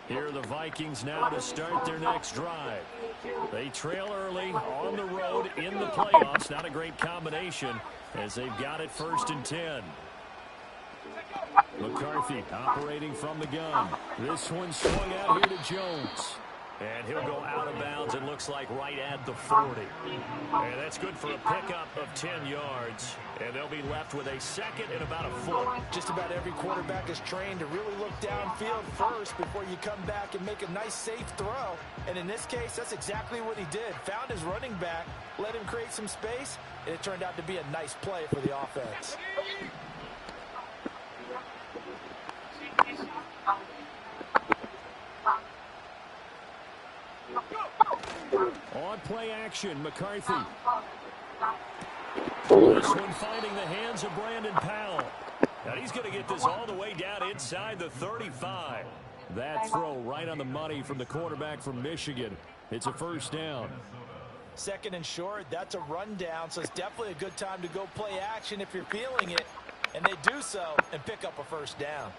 Here are the Vikings now to start their next drive. They trail early on the road in the playoffs. Not a great combination as they've got it 1st and 10. McCarthy operating from the gun. This one swung out here to Jones. And he'll go out of bounds, it looks like, right at the 40. And that's good for a pickup of 10 yards. And they'll be left with a 2nd and about a foot. Just about every quarterback is trained to really look downfield first before you come back and make a nice, safe throw. And in this case, that's exactly what he did. Found his running back, let him create some space, and it turned out to be a nice play for the offense. On play action, McCarthy. This one finding the hands of Brandon Powell. And he's going to get this all the way down inside the 35. That throw right on the money from the quarterback from Michigan. It's a 1st down. 2nd and short, that's a rundown, so it's definitely a good time to go play action if you're feeling it. And they do so and pick up a 1st down.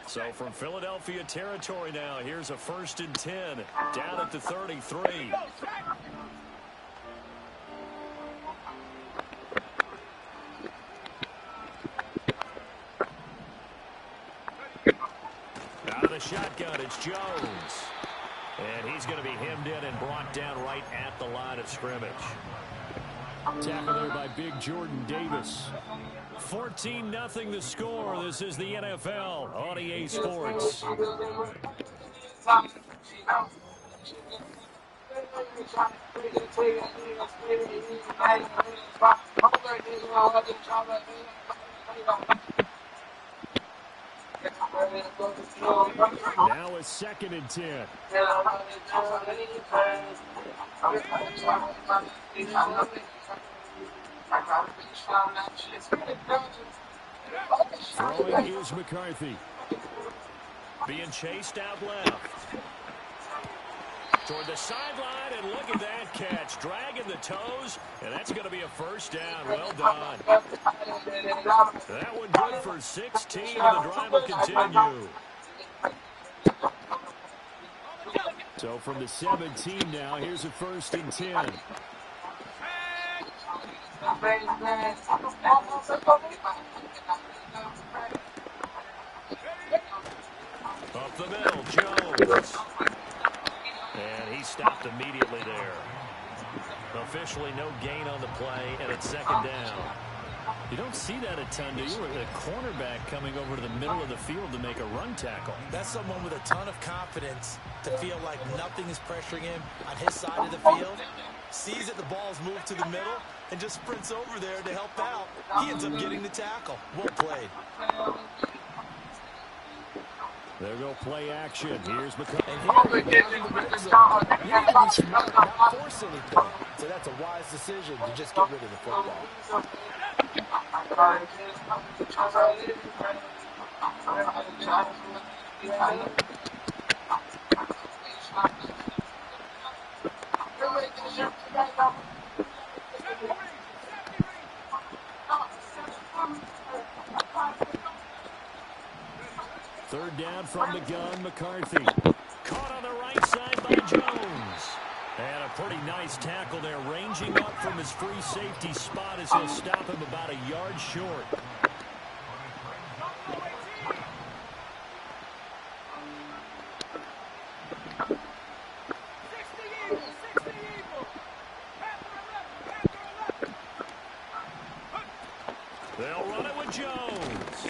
So from Philadelphia territory now, here's a 1st and 10 down at the 33. Out of the shotgun, it's Jones. And he's going to be hemmed in and brought down right at the line of scrimmage. Tackle there by Big Jordan Davis. 14-0 the score. This is the NFL on EA Sports. Now a 2nd and 10. Throwing is McCarthy. Being chased out left. Toward the sideline, and look at that catch. Dragging the toes, and that's going to be a 1st down. Well done. That one good for 16, and the drive will continue. So from the 17 now, here's a 1st and 10. Up the middle, Jones. And he stopped immediately there. Officially no gain on the play, and it's 2nd down. You don't see that a ton, do you? A cornerback coming over to the middle of the field to make a run tackle. That's someone with a ton of confidence to feel like nothing is pressuring him on his side of the field. Sees that the ball's moved to the middle and just sprints over there to help out. He ends up getting the tackle. Well played. There go play action. Here's McCarthy. And here, you need to be smart, not force anything. So that's a wise decision to just get rid of the football. Third down from the gun, McCarthy. Caught on the right side by Jones. And a pretty nice tackle there, ranging up from his free safety spot as he'll stop him about a yard short. They'll run it with Jones.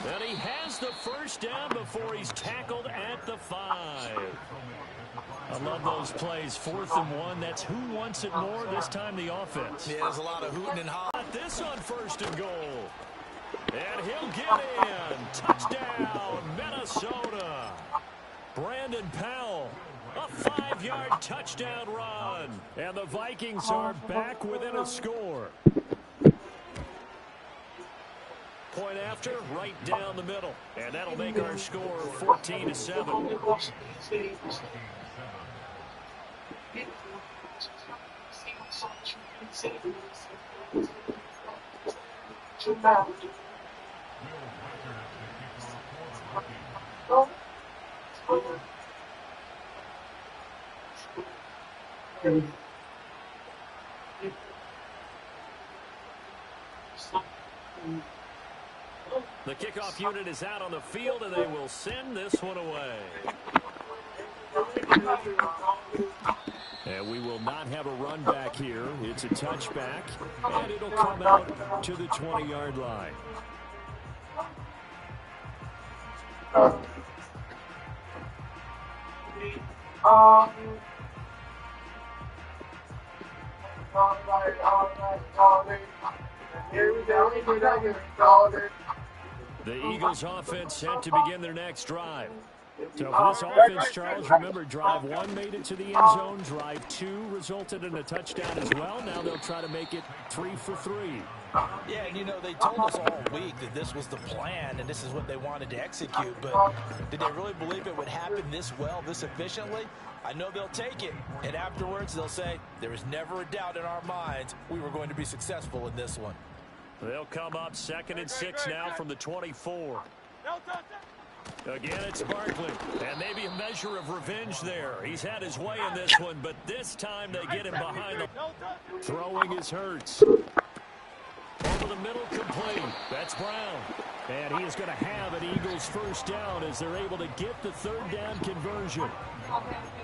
And he has the 1st down before he's tackled at the 5. I love those plays. 4th and 1. That's who wants it more. This time the offense. Yeah, there's a lot of hooting and hollering. This on 1st and goal. And he'll get in. Touchdown, Minnesota. Brandon Powell. A 5-yard touchdown run. And the Vikings are back within a score. Point after, right down the middle. And that'll make our score 14-7. The kickoff unit is out on the field, and they will send this one away. And we will not have a run back here. It's a touchback, and it'll come out to the 20-yard line. The Eagles offense set to begin their next drive. So for this offense, Charles, remember, drive 1 made it to the end zone. Drive 2 resulted in a touchdown as well. Now they'll try to make it 3 for 3. Yeah, and you know, they told us all week that this was the plan and this is what they wanted to execute, but did they really believe it would happen this well, this efficiently? I know they'll take it, and afterwards they'll say, there was never a doubt in our minds we were going to be successful in this one. They'll come up 2nd and 6 now from the 24. Again, it's Barkley, and maybe a measure of revenge there. He's had his way in this one, but this time they get him behind the... Throwing is Hurts. Over the middle, complete. That's Brown. And he is going to have an Eagles first down as they're able to get the 3rd down conversion.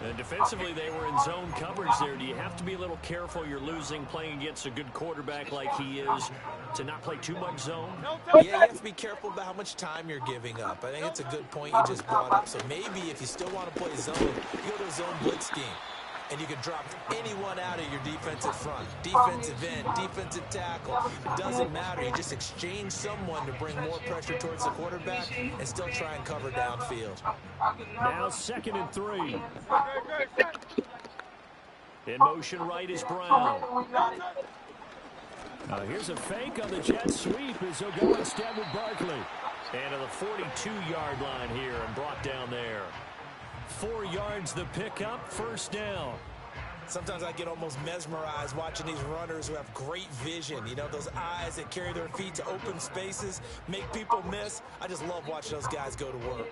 And defensively, they were in zone coverage there. Do you have to be a little careful? You're losing playing against a good quarterback like he is to not play too much zone? Yeah, you have to be careful about how much time you're giving up. I think it's a good point you just brought up. So maybe if you still want to play zone, you go to a zone blitz scheme. And you can drop anyone out of your defensive front, defensive end, defensive tackle. It doesn't matter. You just exchange someone to bring more pressure towards the quarterback and still try and cover downfield. Now 2nd and 3. In motion right is Brown. Here's a fake on the jet sweep as they'll go instead with Barkley. And to the 42-yard line here and brought down there. 4 yards the pickup, first down. Sometimes I get almost mesmerized watching these runners who have great vision. You know, those eyes that carry their feet to open spaces, make people miss. I just love watching those guys go to work.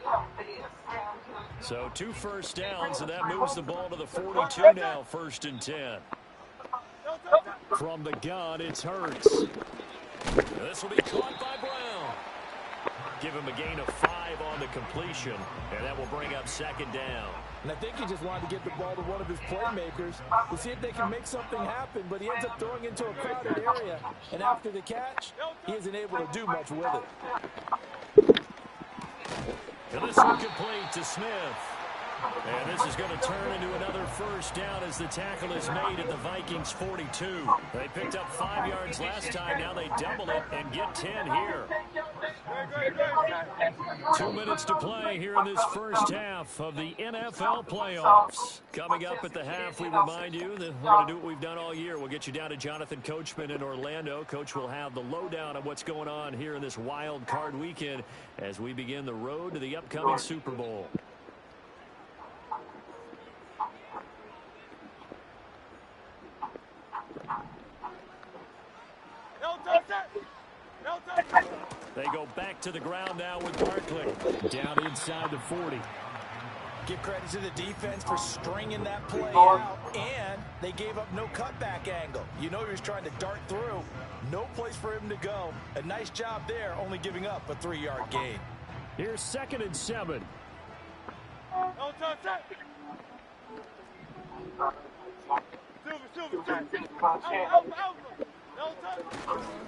So 2 first downs, and that moves the ball to the 42 now, 1st and 10. From the gun, it's Hurts. This will be caught by Brown. Give him a gain of 5 on the completion, and that will bring up 2nd down. And I think he just wanted to get the ball to one of his playmakers to see if they can make something happen, but he ends up throwing into a crowded area, and after the catch, he isn't able to do much with it. And this one complete to Smith. And this is going to turn into another first down as the tackle is made at the Vikings 42. They picked up 5 yards last time. Now they double it and get 10 here. 2 minutes to play here in this first half of the NFL playoffs. Coming up at the half, we remind you that we're going to do what we've done all year. We'll get you down to Jonathan Coachman in Orlando. Coach will have the lowdown of what's going on here in this wild card weekend as we begin the road to the upcoming Super Bowl. They go back to the ground now with Barkley. Down inside the 40. Give credit to the defense for stringing that play out, and they gave up no cutback angle. You know he was trying to dart through. No place for him to go. A nice job there, only giving up a 3-yard gain. Here's 2nd and 7.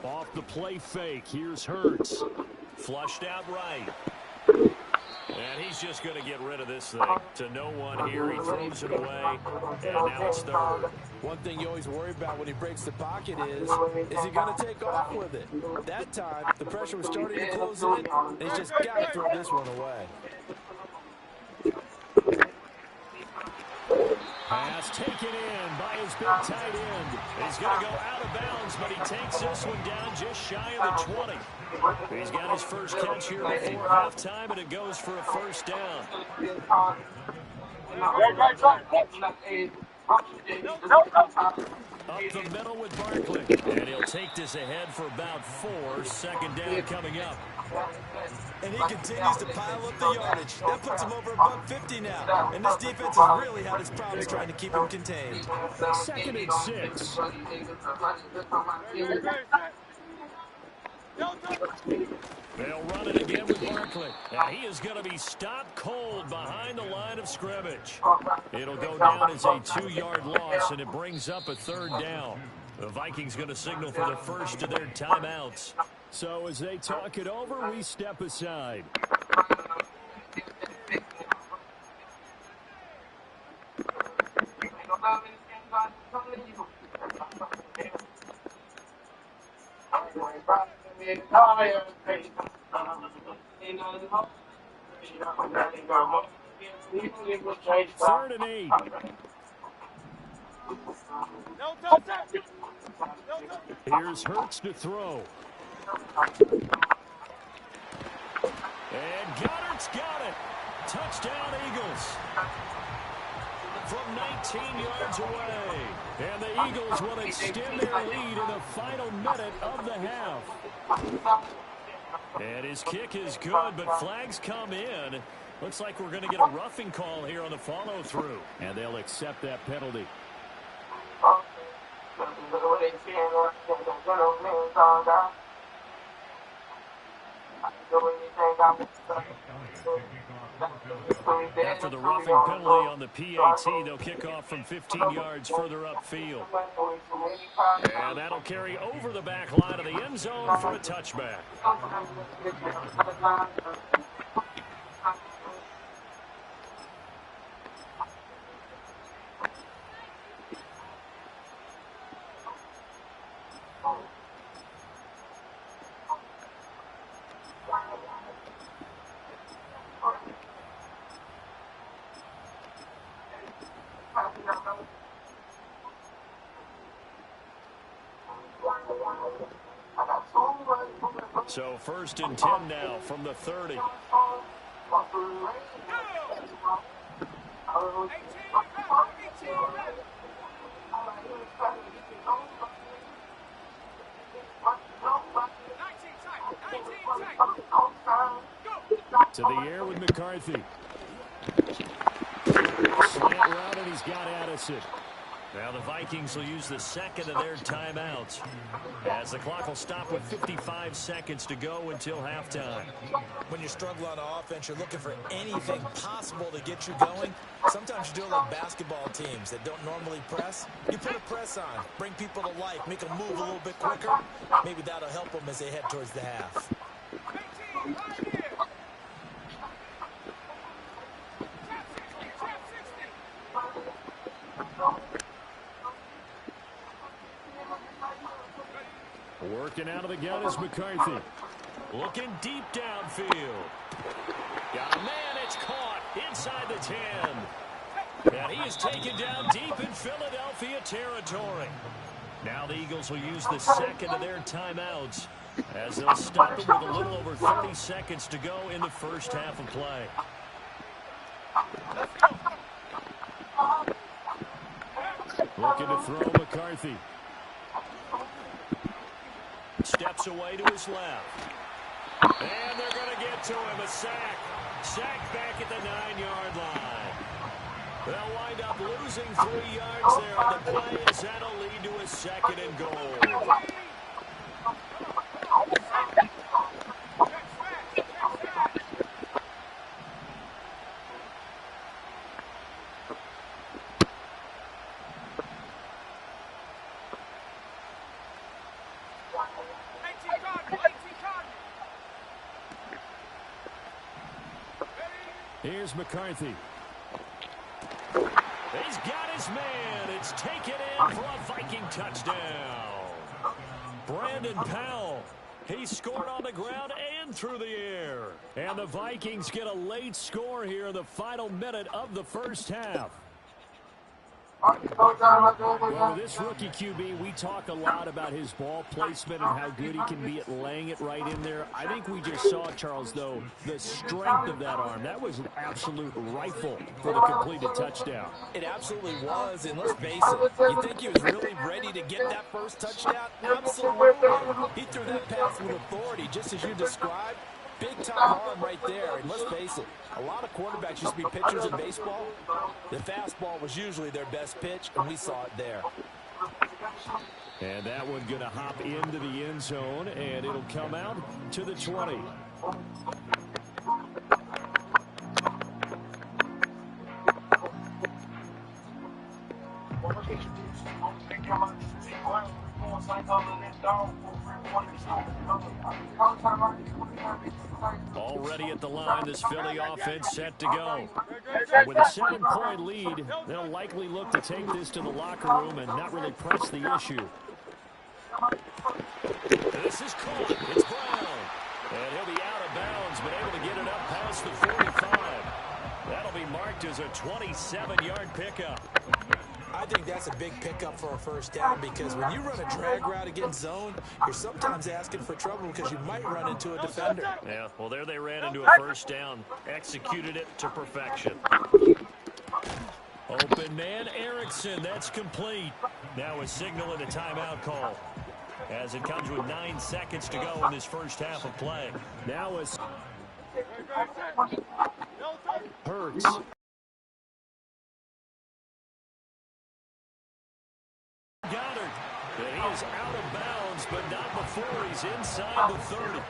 Off the play fake. Here's Hurts. Flushed out right. And he's just going to get rid of this thing to no one here. He throws it away, and now it's 3rd. One thing you always worry about when he breaks the pocket is he going to take off with it? That time, the pressure was starting to close in, and he's just got to throw this one away. Pass taken in by his big tight end. He's going to go out of bounds, but he takes this one down just shy of the 20. He's got his first catch here before halftime, and it goes for a first down. Up the middle with Barkley. And he'll take this ahead for about 4. Second down coming up. And he continues to pile up the yardage. That puts him over above 50 now. And this defense has really had its problems trying to keep him contained. 2nd and 6. They'll run it again with Barkley. And he is going to be stopped cold behind the line of scrimmage. It'll go down as a 2-yard loss, and it brings up a 3rd down. The Vikings going to signal for the first of their timeouts. So as they talk it over, we step aside. Third and 8. Here's Hurts to throw. And Goddard's got it. Touchdown, Eagles. From 19 yards away. And the Eagles will extend their lead in the final minute of the half. And his kick is good, but flags come in. Looks like we're going to get a roughing call here on the follow-through. And they'll accept that penalty. After the roughing penalty on the PAT, they'll kick off from 15 yards further upfield. And that'll carry over the back line of the end zone for a touchback. So 1st and 10 now from the 30. To the air with McCarthy. Slant route, and he's got Addison. Now the Vikings will use the 2nd of their timeouts, as the clock will stop with 55 seconds to go until halftime. When you struggle on offense, you're looking for anything possible to get you going. Sometimes you do it like basketball teams that don't normally press. You put a press on, bring people to life, make them move a little bit quicker. Maybe that'll help them as they head towards the half. Working out of the gun is McCarthy. Looking deep downfield. Got a man, it's caught inside the 10. And he is taken down deep in Philadelphia territory. Now the Eagles will use the 2nd of their timeouts, as they'll stop it with a little over 30 seconds to go in the first half of play. Looking to throw McCarthy. Steps away to his left. And they're going to get to him. A sack. Sack back at the 9-yard line. They'll wind up losing 3 yards there on the play, as that'll lead to a 2nd and goal. Here's McCarthy. He's got his man. It's taken in for a Viking touchdown. Brandon Powell. He scored on the ground and through the air. And the Vikings get a late score here in the final minute of the first half. Well, with this rookie QB, we talk a lot about his ball placement and how good he can be at laying it right in there. I think we just saw, Charles, though, the strength of that arm. That was an absolute rifle for the completed touchdown. It absolutely was, and let's face it, you think he was really ready to get that first touchdown? Absolutely. He threw that pass with authority, just as you described. Big-time arm right there, and let's face it, a lot of quarterbacks used to be pitchers in baseball. The fastball was usually their best pitch, and we saw it there. And that one going to hop into the end zone, and it'll come out to the 20. Already at the line, this Philly offense set to go. With a 7-point lead, they'll likely look to take this to the locker room and not really press the issue. This is caught. It's Brown. And he'll be out of bounds, but able to get it up past the 45. That'll be marked as a 27-yard pickup. I think that's a big pickup for a first down because when you run a drag route against zone, you're sometimes asking for trouble because you might run into a defender. Yeah, well, there they ran into a first down. Executed it to perfection. Open man, Erickson. That's complete. Now a signal and a timeout call as it comes with 9 seconds to go in this first half of play. Now is Hurts. Goddard. And he is out of bounds, but not before he's inside the 30.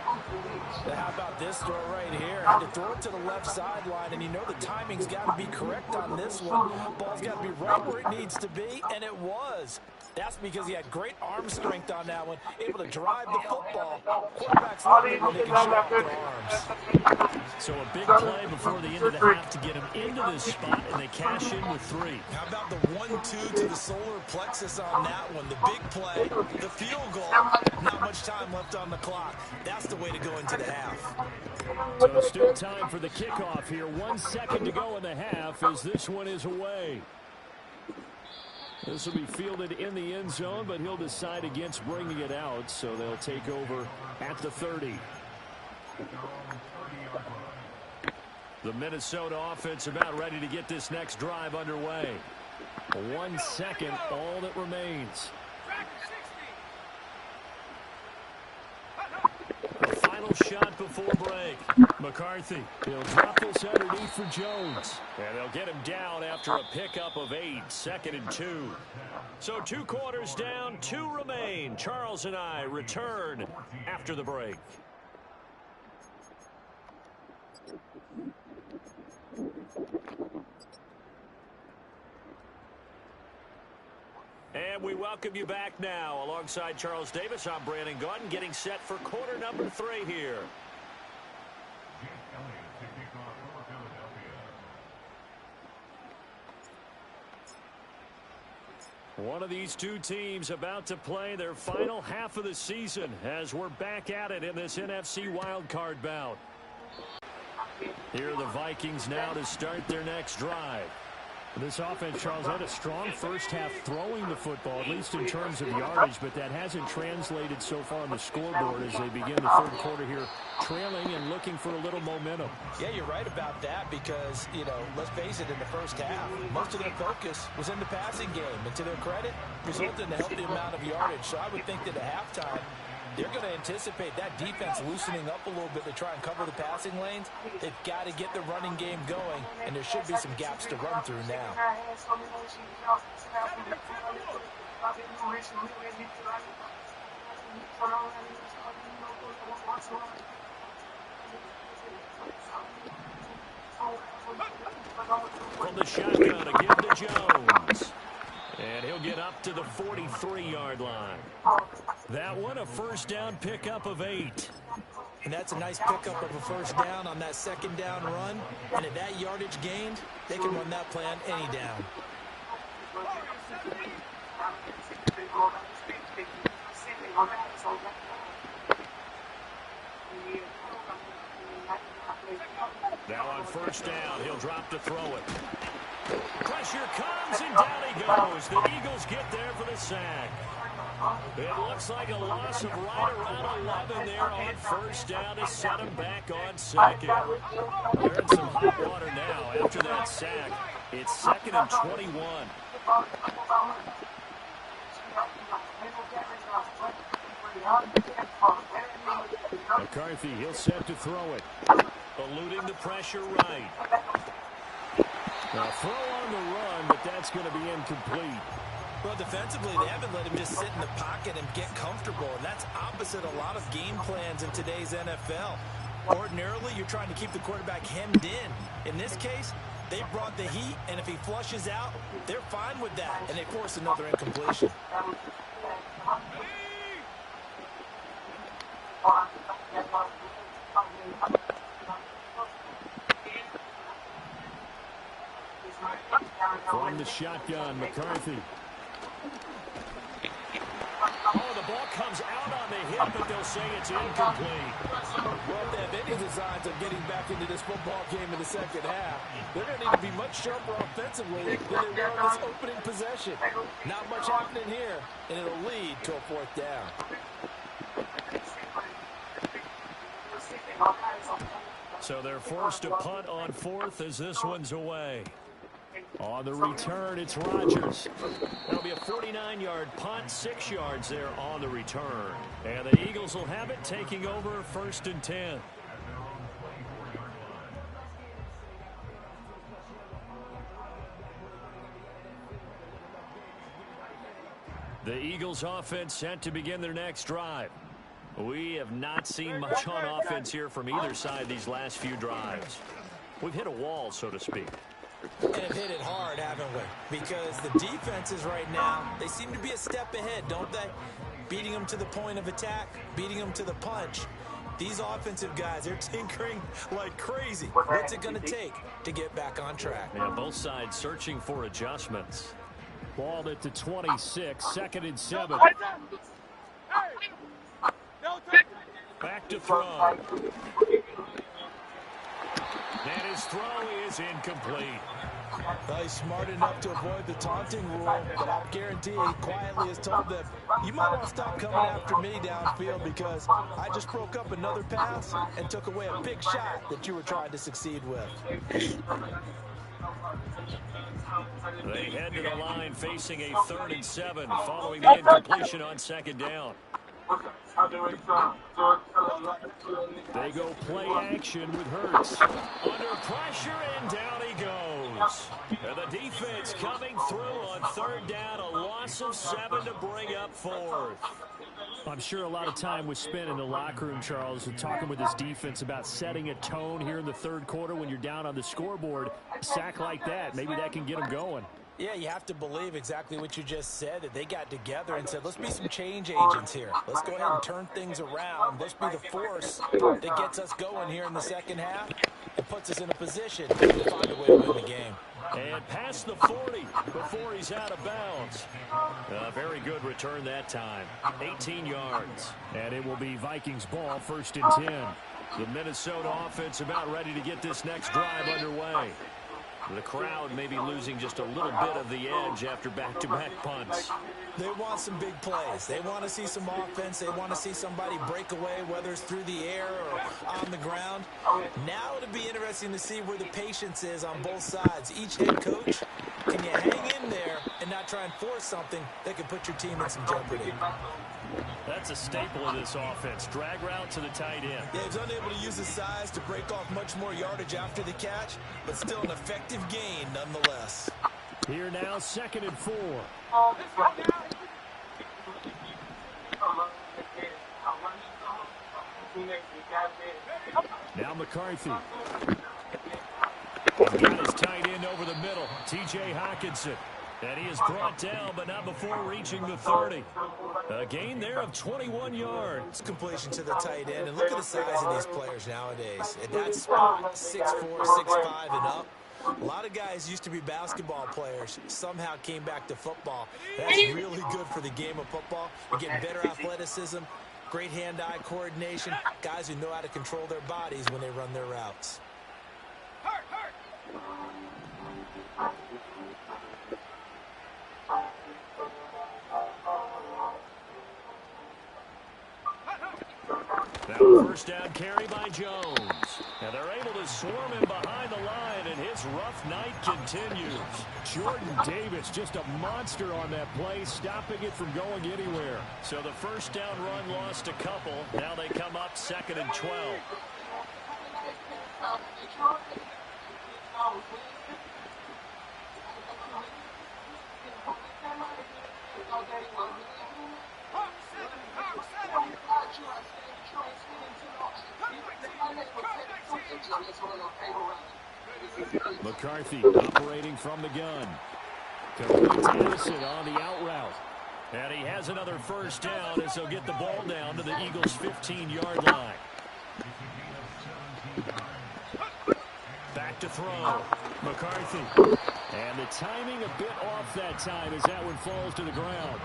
How about this throw right here? Had to throw it to the left sideline, and you know the timing's got to be correct on this one. Ball's got to be right where it needs to be, and it was. That's because he had great arm strength on that one, able to drive the football. Quarterbacks love it when they can show off their arms. So a big play before the end of the half to get him into this spot, and they cash in with 3. How about the 1-2 to the solar plexus on that one? The big play, the field goal, not much time left on the clock. That's the way to go into the half. So still time for the kickoff here. 1 second to go in the half as this one is away. This will be fielded in the end zone, but he'll decide against bringing it out, so they'll take over at the 30. The Minnesota offense about ready to get this next drive underway. 1 second, all that remains. The final shot before break. McCarthy, he'll drop this underneath for Jones. And they'll get him down after a pickup of 8, 2nd and 2. So 2 quarters down, 2 remain. Charles and I return after the break. And we welcome you back now. Alongside Charles Davis, I'm Brandon Gaudin, getting set for quarter number 3 here. One of these two teams about to play their final half of the season as we're back at it in this NFC wildcard bout. Here are the Vikings now to start their next drive. This offense, Charles, had a strong first half throwing the football, at least in terms of yardage, but that hasn't translated so far on the scoreboard as they begin the third quarter here, trailing and looking for a little momentum. Yeah, you're right about that because, you know, let's face it, in the first half, most of their focus was in the passing game, and to their credit, resulted in a healthy amount of yardage. So I would think that at halftime, they're going to anticipate that defense loosening up a little bit to try and cover the passing lanes. They've got to get the running game going, and there should be some gaps to run through now. From the shotgun, a give to Jones. And he'll get up to the 43-yard line. That one, a first down pickup of 8. And that's a nice pickup of a first down on that second down run. And at that yardage gained, they can run that play on any down. Now on first down, he'll drop to throw it. Pressure comes, and down he goes. The Eagles get there for the sack. It looks like a loss of right around 11 there on first down to set him back on second. They're in some hot water now after that sack. It's 2nd and 21. McCarthy, he'll set to throw it. Eluding the pressure right. Now throw on the run, but that's going to be incomplete. Well, defensively, they haven't let him just sit in the pocket and get comfortable, and that's opposite a lot of game plans in today's NFL. Ordinarily, you're trying to keep the quarterback hemmed in. In this case, they brought the heat, and if he flushes out, they're fine with that, and they force another incompletion. From the shotgun, McCarthy. Oh, the ball comes out on the hit, but they'll say it's incomplete. Well, if they have any designs of getting back into this football game in the second half, they're going to need to be much sharper offensively than they were on this opening possession. Not much happening here, and it'll lead to a 4th down. So they're forced to punt on 4th as this one's away. On the return, it's Rodgers. That'll be a 49-yard punt, 6 yards there on the return. And the Eagles will have it, taking over 1st and 10. The Eagles offense set to begin their next drive. We have not seen much on offense here from either side these last few drives. We've hit a wall, so to speak. And have hit it hard, haven't we? Because the defenses right now, they seem to be a step ahead, don't they? Beating them to the point of attack, beating them to the punch. These offensive guys, they're tinkering like crazy. What's it going to take to get back on track? Yeah, both sides searching for adjustments. Ball at the 26, 2nd and 7. Back to throw. And his throw is incomplete. Well, he's smart enough to avoid the taunting rule, but I'll guarantee he quietly has told them, you might want to stop coming after me downfield because I just broke up another pass and took away a big shot that you were trying to succeed with. They head to the line facing a 3rd and 7 following the incompletion on 2nd down. They go play action with Hurts. Under pressure, and down he goes. And the defense coming through on 3rd down. A loss of 7 to bring up 4th. I'm sure a lot of time was spent in the locker room, Charles, talking with this defense about setting a tone here in the 3rd quarter when you're down on the scoreboard. A sack like that, maybe that can get them going. Yeah, you have to believe exactly what you just said, that they got together and said, let's be some change agents here. Let's go ahead and turn things around. Let's be the force that gets us going here in the second half and puts us in a position to find a way to win the game. And past the 40 before he's out of bounds. A very good return that time. 18 yards. And it will be Vikings ball, 1st and 10. The Minnesota offense about ready to get this next drive underway. The crowd may be losing just a little bit of the edge after back-to-back punts. They want some big plays. They want to see some offense. They want to see somebody break away, whether it's through the air or on the ground. Now it'll be interesting to see where the patience is on both sides. Each head coach, can you hang in there and not try and force something that could put your team in some jeopardy? That's a staple of this offense. Drag route to the tight end. Yeah, he's unable to use his size to break off much more yardage after the catch, but still an effective gain nonetheless. Here now, 2nd and 4. Now McCarthy. He's got his tight end over the middle, T.J. Hockenson. And he is brought down, but not before reaching the 30. A gain there of 21 yards. Completion to the tight end. And look at the size of these players nowadays. At that spot, 6'4", 6'5", and up. A lot of guys used to be basketball players, somehow came back to football. That's really good for the game of football. You get better athleticism, great hand-eye coordination, guys who know how to control their bodies when they run their routes. Now a first down carry by Jones. And they're able to swarm him behind the line, and his rough night continues. Jordan Davis, just a monster on that play, stopping it from going anywhere. So the first down run lost a couple. Now they come up 2nd and 12. McCarthy operating from the gun. Complete to Edison on the out route. And he has another first down as he'll get the ball down to the Eagles' 15-yard line. Back to throw. McCarthy. And the timing a bit off that time as that one falls to the ground.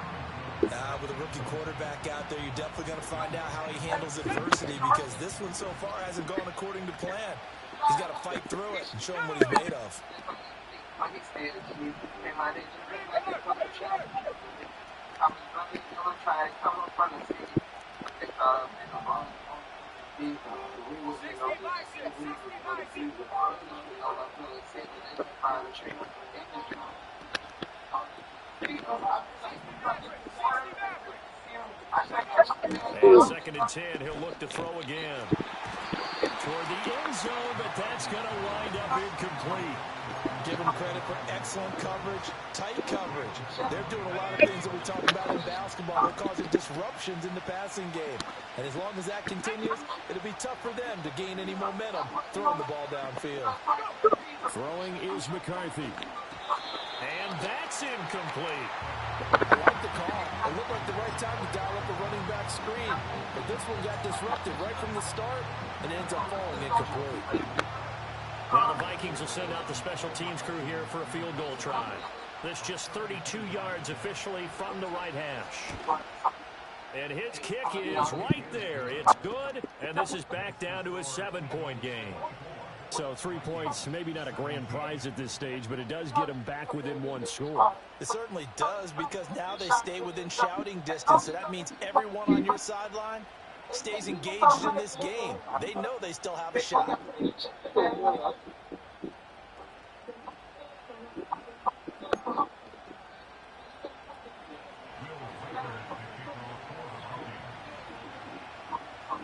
With a rookie quarterback out there, you're definitely going to find out how he handles adversity, because this one so far hasn't gone according to plan. He's got to fight through it and show him what he's made of. And 2nd and 10, he'll look to throw again. Toward the end zone, but that's going to wind up incomplete. Give them credit for excellent coverage, tight coverage. They're doing a lot of things that we talk about in basketball. They're causing disruptions in the passing game. And as long as that continues, it'll be tough for them to gain any momentum throwing the ball downfield. Throwing is McCarthy. And that's incomplete. I like the call. It looked like the right time to dial up a running back screen. But this one got disrupted right from the start and ends up falling incomplete. Well, the Vikings will send out the special teams crew here for a field goal try. That's just 32 yards officially from the right hash. And his kick is right there. It's good, and this is back down to a 7-point game. So 3 points, maybe not a grand prize at this stage, but it does get them back within one score. It certainly does, because now they stay within shouting distance. So that means everyone on your sideline stays engaged in this game. They know they still have a shot.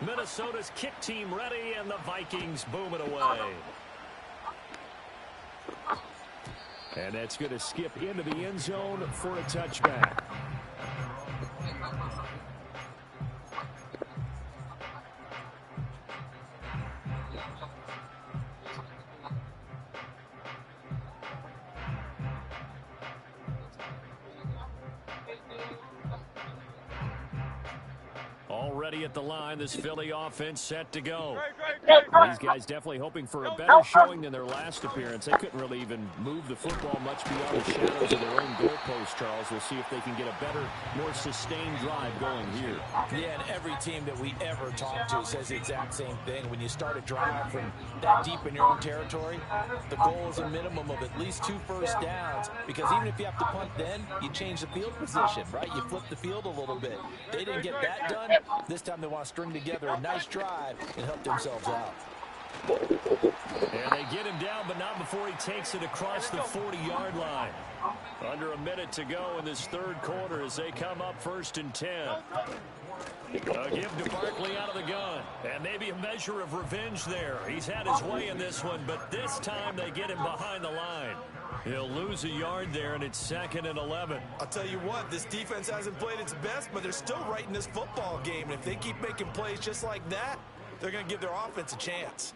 Minnesota's kick team ready, and the Vikings boom it away. And that's going to skip into the end zone for a touchback. Already at the line, this Philly offense set to go. These guys definitely hoping for a better showing than their last appearance. They couldn't really even move the football much beyond the shadows of their own goalpost, Charles. We'll see if they can get a better, more sustained drive going here. Yeah, and every team that we ever talk to says the exact same thing. When you start a drive from that deep in your own territory, the goal is a minimum of at least 2 first downs, because even if you have to punt then, you change the field position, right? You flip the field a little bit. They didn't get that done. This time they want to string together a nice drive and help themselves out. And they get him down, but not before he takes it across the 40-yard line. Under a minute to go in this third quarter as they come up 1st and 10. A give to Barkley out of the gun. And maybe a measure of revenge there. He's had his way in this one, but this time they get him behind the line. He'll lose a yard there, and it's 2nd and 11. I'll tell you what, this defense hasn't played its best, but they're still right in this football game. And if they keep making plays just like that, they're going to give their offense a chance.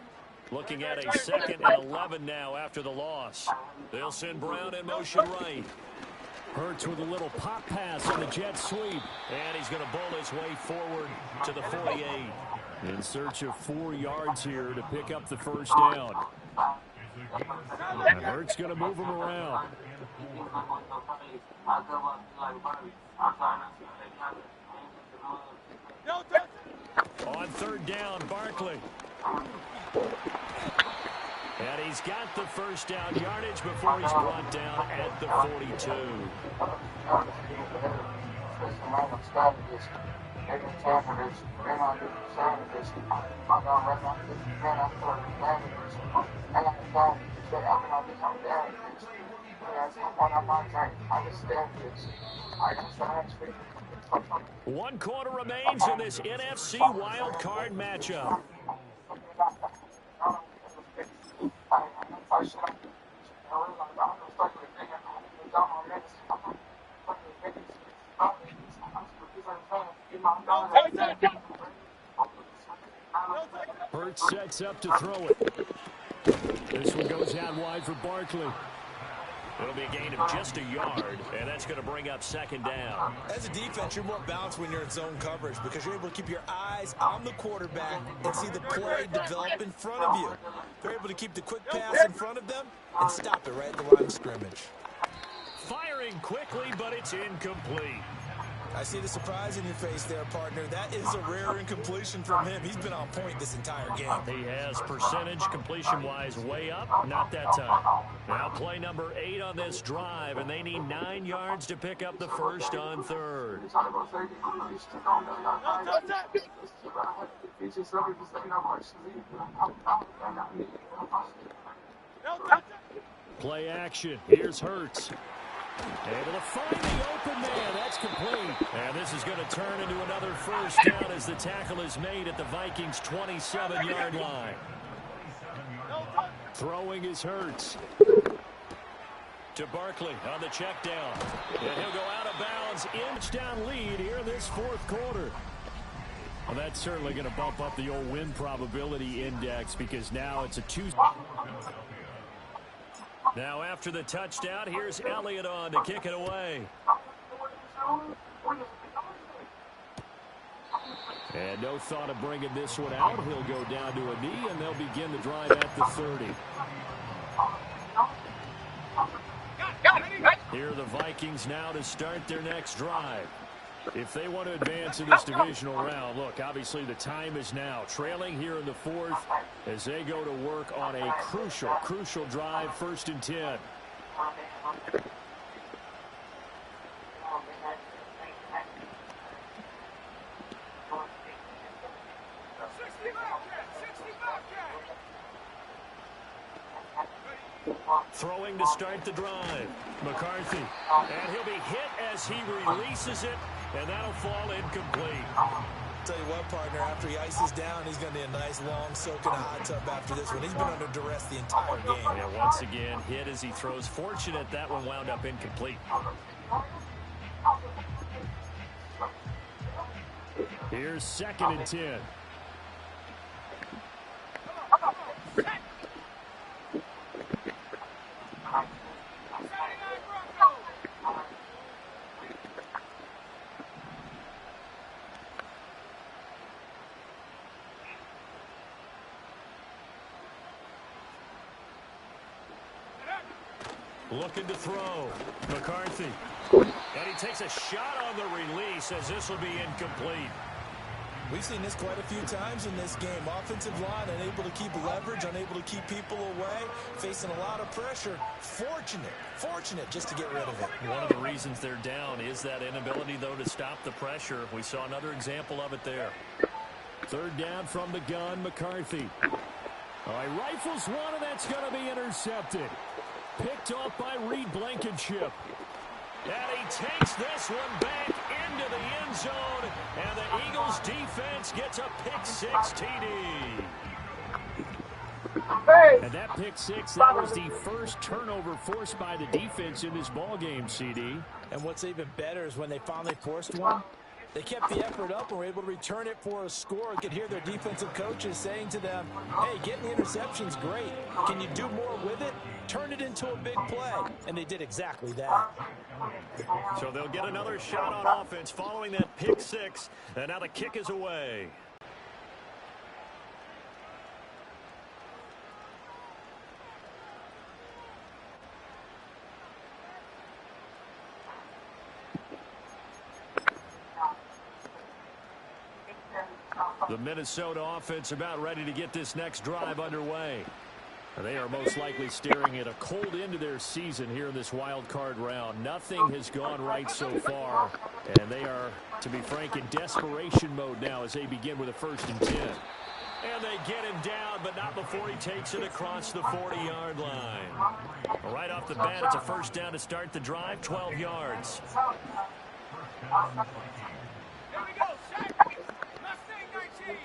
Looking at a 2nd and 11 now after the loss. They'll send Brown in motion right. Hurts with a little pop pass on the jet sweep. And he's going to bowl his way forward to the 48. In search of 4 yards here to pick up the first down. And Hurts going to move him around. On 3rd down, Barkley. And he's got the first down yardage before he's brought down at the 42. One quarter remains in this NFC wildcard matchup. Hurts sets up to throw it. This one goes out wide for Barkley. It'll be a gain of just a yard, and that's going to bring up second down. As a defense, you're more balanced when you're in zone coverage because you're able to keep your eyes on the quarterback and see the play develop in front of you. They're able to keep the quick pass in front of them and stop it right at the line of scrimmage. Firing quickly, but it's incomplete. I see the surprise in your face there, partner. That is a rare incompletion from him. He's been on point this entire game. He has percentage completion-wise way up. Not that time. Now play number 8 on this drive, and they need 9 yards to pick up the first on third. Play action. Here's Hurts. Able to find the open man. That's complete. And this is going to turn into another first down as the tackle is made at the Vikings' 27-yard line. Throwing is Hurts. To Barkley on the check down. And he'll go out of bounds. Inch-down lead here in this fourth quarter. Well, that's certainly going to bump up the old win probability index because now it's a 2. Now after the touchdown, here's Elliott on to kick it away. And no thought of bringing this one out. He'll go down to a knee, and they'll begin the drive at the 30. Here are the Vikings now to start their next drive. If they want to advance in this divisional round, look, obviously the time is now. Trailing here in the fourth as they go to work on a crucial drive, 1st and 10. Throwing to start the drive. McCarthy. And he'll be hit as he releases it, and that'll fall incomplete. Tell you what, partner, after he ices down, he's going to need a nice long soak in a hot tub after this one. He's been under duress the entire game. Yeah, once again, hit as he throws. Fortunate that one wound up incomplete. Here's 2nd and 10. Looking to throw. McCarthy. And he takes a shot on the release as this will be incomplete. We've seen this quite a few times in this game. Offensive line unable to keep leverage, unable to keep people away, facing a lot of pressure. Fortunate just to get rid of it. One of the reasons they're down is that inability, though, to stop the pressure. We saw another example of it there. 3rd down from the gun, McCarthy. All right, rifles one, and that's going to be intercepted. Picked off by Reed Blankenship. And he takes this one back into the end zone. And the Eagles defense gets a pick-6 TD. And that pick-6, that was the first turnover forced by the defense in this ballgame, CD. And what's even better is when they finally forced one, they kept the effort up and were able to return it for a score. You could hear their defensive coaches saying to them, hey, getting the interception's great. Can you do more with it? Turn it into a big play. And they did exactly that. So they'll get another shot on offense following that pick-6. And now the kick is away. The Minnesota offense about ready to get this next drive underway. They are most likely staring at a cold end to their season here in this wild card round. Nothing has gone right so far, and they are, to be frank, in desperation mode now as they begin with a 1st and 10. And they get him down, but not before he takes it across the 40-yard line. Right off the bat, it's a 1st down to start the drive, 12 yards. Here we go, set. Mustang 19.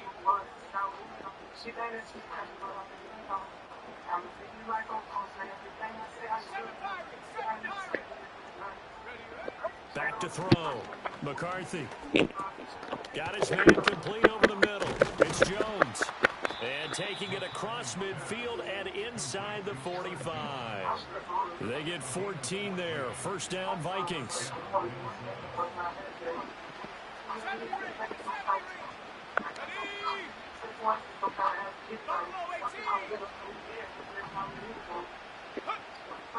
Back to throw. McCarthy. Got his man complete over the middle. It's Jones. And taking it across midfield and inside the 45. They get 14 there. 1st down, Vikings.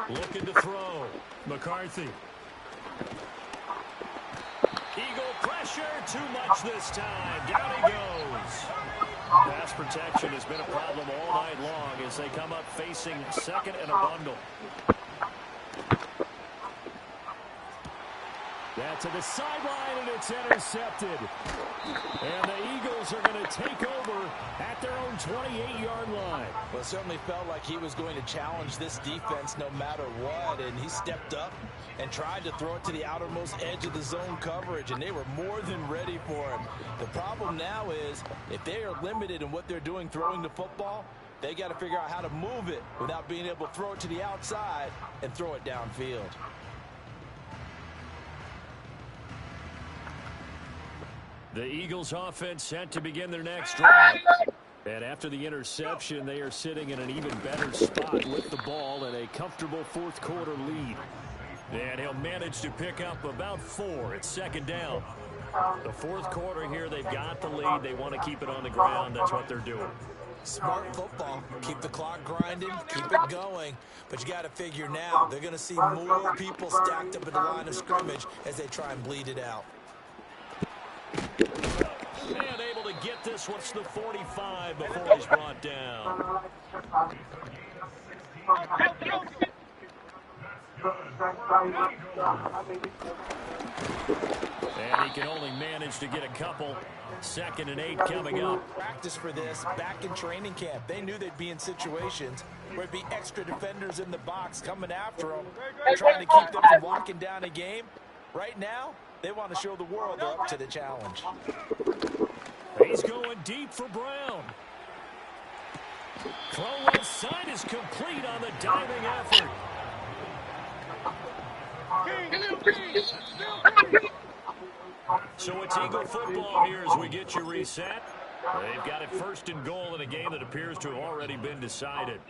Looking to throw. McCarthy. Eagle pressure. Too much this time. Down he goes. Pass protection has been a problem all night long as they come up facing 2nd and a bundle. That's to the sideline, and it's intercepted. And the Eagles are going to take over at their own 28-yard line. Well, it certainly felt like he was going to challenge this defense no matter what, and he stepped up and tried to throw it to the outermost edge of the zone coverage, and they were more than ready for him. The problem now is if they are limited in what they're doing throwing the football, they got to figure out how to move it without being able to throw it to the outside and throw it downfield. The Eagles offense set to begin their next drive. And after the interception, they are sitting in an even better spot with the ball and a comfortable 4th quarter lead. And he'll manage to pick up about 4 at 2nd down. The 4th quarter here, they've got the lead. They want to keep it on the ground. That's what they're doing. Smart football. Keep the clock grinding, keep it going. But you got to figure now, they're going to see more people stacked up at the line of scrimmage as they try and bleed it out. And able to get this one to the 45 before he's brought down. And he can only manage to get a couple. 2nd and 8 coming up. Practice for this back in training camp. They knew they'd be in situations where it'd be extra defenders in the box coming after them, trying to keep them from locking down a game. Right now, they want to show the world they're up to the challenge. He's going deep for Brown. Throw left side is complete on the diving effort. So it's Eagle football here as we get you reset. They've got it 1st and goal in a game that appears to have already been decided.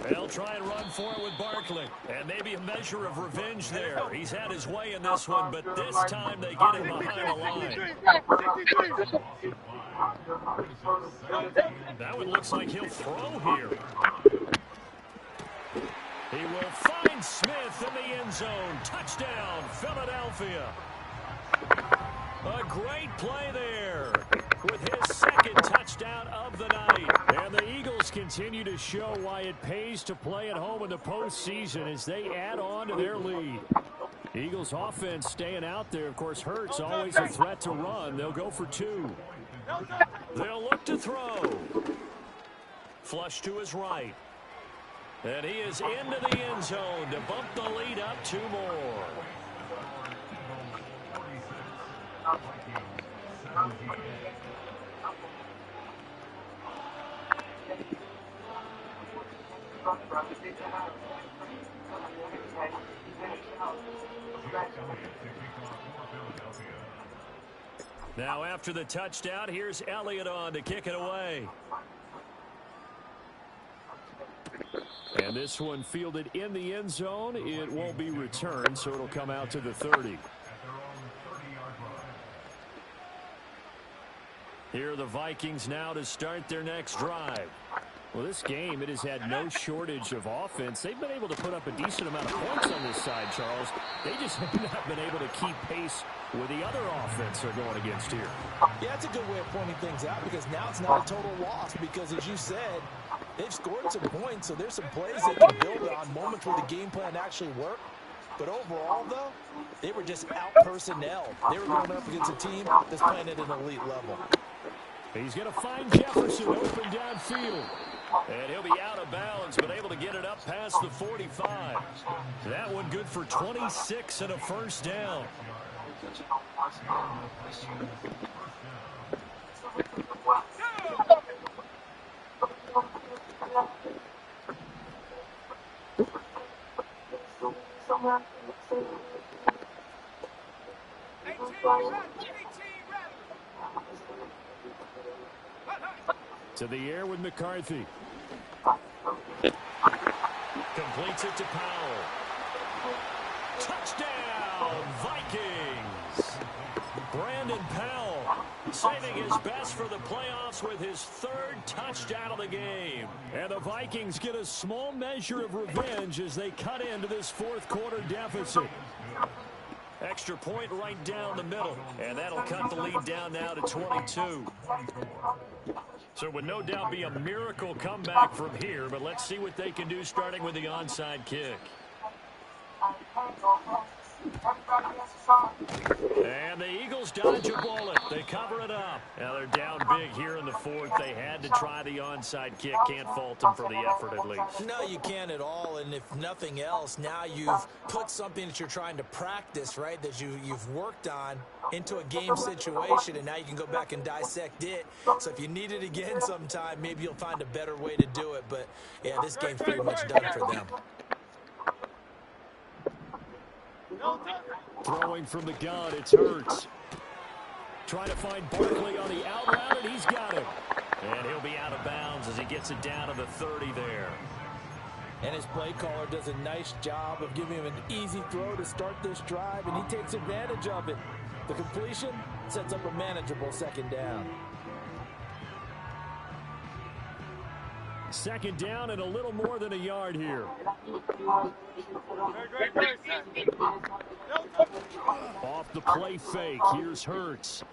They'll try and run for it with Barkley. And maybe a measure of revenge there. He's had his way in this one, but this time they get him behind the line. That one looks like he'll throw here. He will find Smith in the end zone. Touchdown, Philadelphia. A great play there with his 2nd touchdown of the night. And the Eagles continue to show why it pays to play at home in the postseason as they add on to their lead. Eagles offense staying out there. Of course, Hurts always a threat to run. They'll go for 2. They'll look to throw. Flush to his right. And he is into the end zone to bump the lead up 2 more. Now after the touchdown, here's Elliott on to kick it away. And this one fielded in the end zone. It won't be returned, so it'll come out to the 30. Here are the Vikings now to start their next drive. Well, this game, it has had no shortage of offense. They've been able to put up a decent amount of points on this side, Charles. They just have not been able to keep pace with the other offense they're going against here. Yeah, that's a good way of pointing things out because now it's not a total loss because, as you said, they've scored some points, so there's some plays they can build on, moments where the game plan actually worked. But overall, though, they were just out-personnel. They were going up against a team that's playing at an elite level. He's going to find Jefferson open downfield. And he'll be out of bounds, but able to get it up past the 45. That one good for 26 and a first down. To the air with McCarthy. Completes it to Powell. Touchdown, Vikings! Brandon Powell saving his best for the playoffs with his third touchdown of the game. And the Vikings get a small measure of revenge as they cut into this fourth quarter deficit. Extra point right down the middle, and that'll cut the lead down now to 22. So it would no doubt be a miracle comeback from here, but let's see what they can do starting with the onside kick. And the Eagles dodge a bullet. They cover it up. Now they're down big here in the fourth. They had to try the onside kick. Can't fault them for the effort at least. No, you can't at all. And if nothing else, now you've put something that you're trying to practice, right, that you've worked on into a game situation, and now you can go back and dissect it. So if you need it again sometime, maybe you'll find a better way to do it. But, yeah, this game's pretty much done for them. Throwing from the gun, it's Hurts. Trying to find Barkley on the out route, and he's got him. And he'll be out of bounds as he gets it down to the 30 there. And his play caller does a nice job of giving him an easy throw to start this drive, and he takes advantage of it. The completion sets up a manageable second down. Second down and a little more than a yard here. Off the play fake, here's Hurts.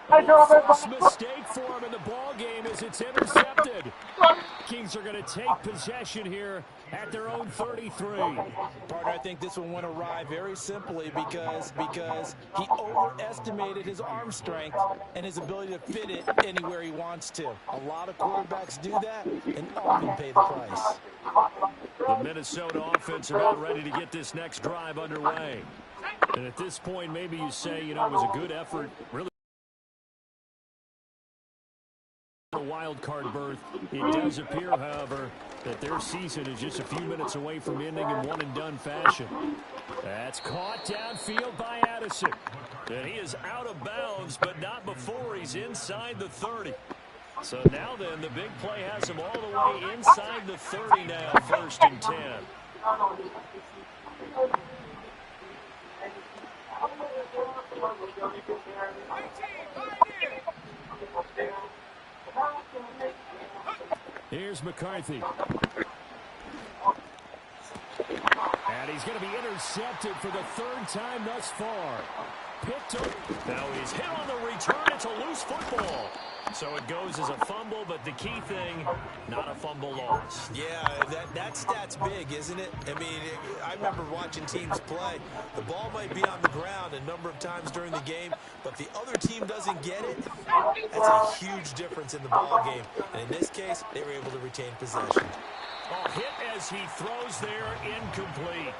First mistake for him in the ball game as it's intercepted. Kings are going to take possession here at their own 33. Partner, I think this one went awry very simply because he overestimated his arm strength and his ability to fit it anywhere he wants to. A lot of quarterbacks do that and often pay the price. The Minnesota offense about ready to get this next drive underway. And at this point, maybe you say, you know, it was a good effort, really. A wild card berth. It does appear, however, that their season is just a few minutes away from ending in one-and-done fashion. That's caught downfield by Addison. And he is out of bounds, but not before he's inside the 30. So now then, the big play has him all the way inside the 30 now, 1st and 10. Here's McCarthy. And he's going to be intercepted for the third time thus far. Picked up. Now he's hit on the return. It's a loose football. So it goes as a fumble, but the key thing, not a fumble loss. Yeah, that stat's big, isn't it? I mean, I remember watching teams play. The ball might be on the ground a number of times during the game, but the other team doesn't get it. That's a huge difference in the ball game. And in this case, they were able to retain possession. Oh, hit as he throws there, incomplete.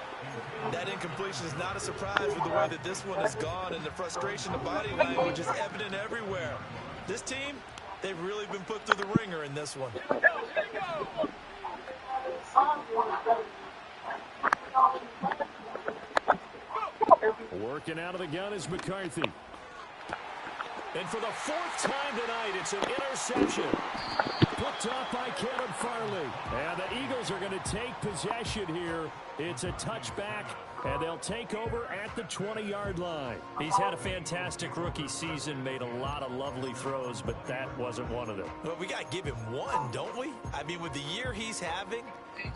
That incompletion is not a surprise with the way that this one has gone, and the frustration of body language is evident everywhere. This team, they've really been put through the ringer in this one. Working out of the gun is McCarthy. And for the 4th time tonight, it's an interception. Put Picked up by Caleb Farley. And the Eagles are going to take possession here. It's a touchback, and they'll take over at the 20-yard line. He's had a fantastic rookie season, made a lot of lovely throws, but that wasn't one of them. Well, we got to give him one, don't we? I mean, with the year he's having,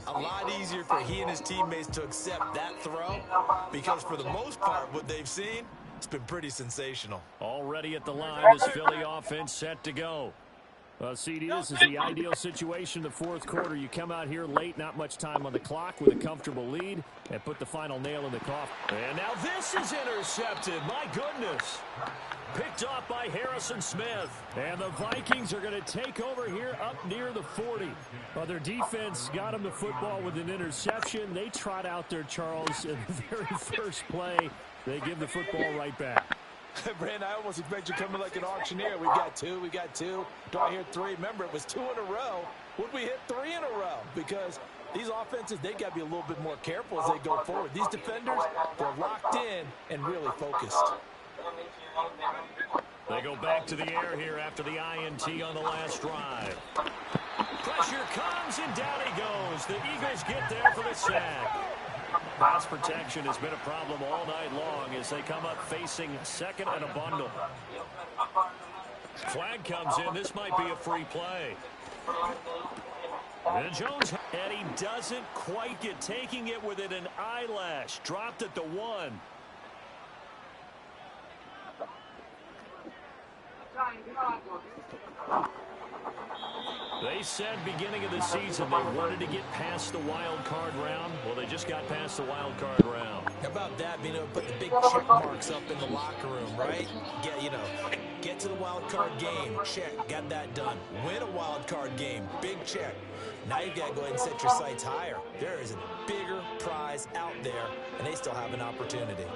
a lot easier for he and his teammates to accept that throw because for the most part, what they've seen, it's been pretty sensational. Already at the line, this Philly offense set to go. CD, this is the ideal situation in the fourth quarter. You come out here late, not much time on the clock with a comfortable lead, and put the final nail in the coffin. And now this is intercepted. My goodness. Picked off by Harrison Smith. And the Vikings are going to take over here up near the 40. Well, their defense got them the football with an interception. They trot out there, Charles, in the very first play. They give the football right back. Brandon, I almost expect you coming like an auctioneer. We got two. Do I hear three? Remember, it was 2 in a row. Would we hit 3 in a row? Because these offenses, they got to be a little bit more careful as they go forward. These defenders, they're locked in and really focused. They go back to the air here after the INT on the last drive. Pressure comes, and down he goes. The Eagles get there for the sack. Pass protection has been a problem all night long as they come up facing second and a bundle. Flag comes in. This might be a free play. And Jones, and he doesn't quite get taking it within an eyelash. Dropped at the 1. They said beginning of the season they wanted to get past the wild card round. Well, they just got past the wild card round. How about that, being able to put the big check marks up in the locker room, right? Get to the wild card game. Check. Got that done. Win a wild card game. Big check. Now you've got to go ahead and set your sights higher. There is a bigger prize out there, and they still have an opportunity.